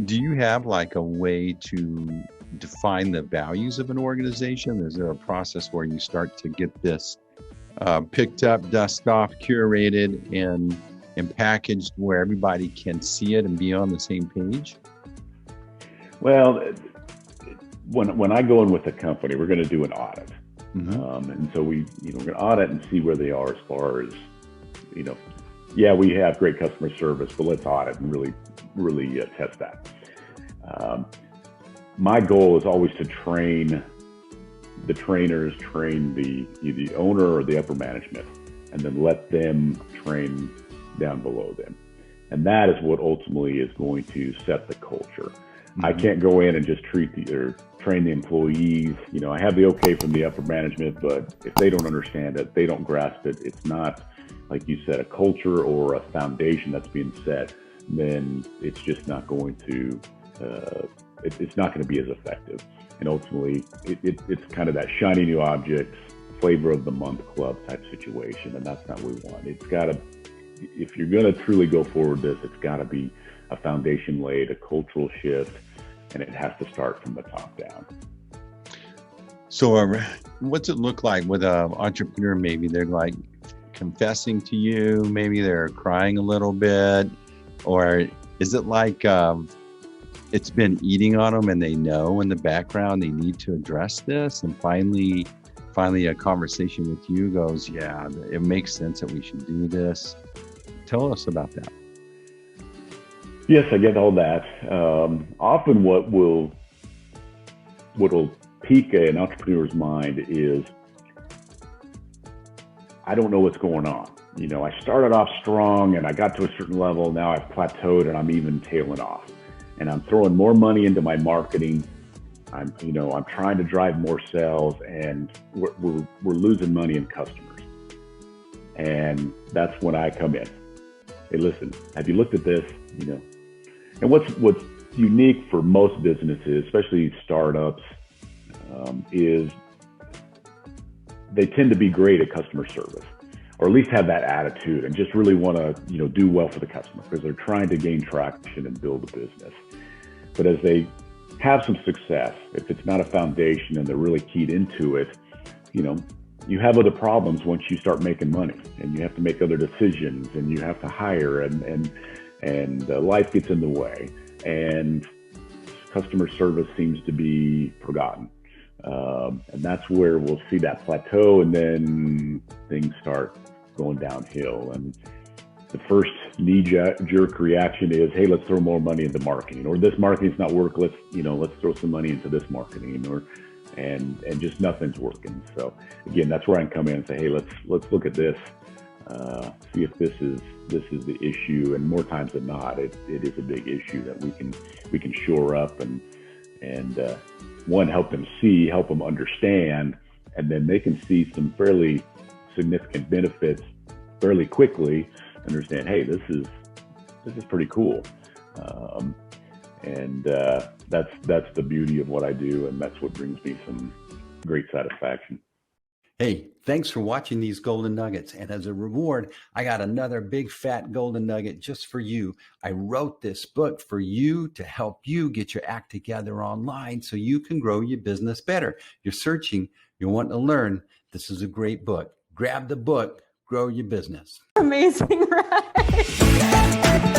Do you have like a way to define the values of an organization? Is there a process where you start to get this picked up, dust off, curated, and packaged where everybody can see it and be on the same page? Well, when I go in with a company, we're going to do an audit. And so we're going to audit and see where they are as far as, yeah, we have great customer service, but let's audit and really test that. My goal is always to train the trainers, train the owner or the upper management, and then let them train down below them. And that is what ultimately is going to set the culture. I can't go in and just train the employees. I have the okay from the upper management, but if they don't understand it, they don't grasp it, it's not, like you said, a culture or a foundation that's being set, then it's just not going to, it's not going to be as effective. And ultimately, it's kind of that shiny new object, flavor of the month club type situation, and that's not what we want. It's got to, if you're going to truly go forward this, it's got to be a foundation laid, a cultural shift, and it has to start from the top down. So what's it look like with an entrepreneur? Maybe they're like confessing to you, maybe they're crying a little bit, or is it like it's been eating on them and they know in the background they need to address this, and finally a conversation with you goes, yeah, it makes sense that we should do this. Tell us about that. Yes, I get all that. Often what will pique an entrepreneur's mind is, I don't know what's going on. I started off strong and I got to a certain level. Now I've plateaued and I'm even tailing off. And I'm throwing more money into my marketing. I'm trying to drive more sales, and we're losing money in customers. And that's when I come in. Hey, listen, have you looked at this? And what's unique for most businesses, especially startups, is they tend to be great at customer service, or at least have that attitude and just really want to, do well for the customer because they're trying to gain traction and build a business. But as they have some success, if it's not a foundation and they're really keyed into it, you have other problems once you start making money, and you have to make other decisions, and you have to hire, and life gets in the way, and customer service seems to be forgotten. And that's where we'll see that plateau, and then things start going downhill. And the first knee-jerk reaction is, hey, let's throw more money into marketing, or this marketing's not working. Let's throw some money into this marketing, and just nothing's working. So again, that's where I can come in and say, hey, let's look at this, see if this is the issue. And more times than not, it is a big issue that we can shore up and one, help them see, help them understand, and then they can see some fairly significant benefits fairly quickly. Understand, hey, this is pretty cool, and that's the beauty of what I do, and that's what brings me some great satisfaction. Hey, thanks for watching these Golden Nuggets. And as a reward, I got another big fat Golden Nugget just for you. I wrote this book for you to help you get your act together online so you can grow your business better. You're searching, you're wanting to learn. This is a great book. Grab the book, grow your business. Amazing, right?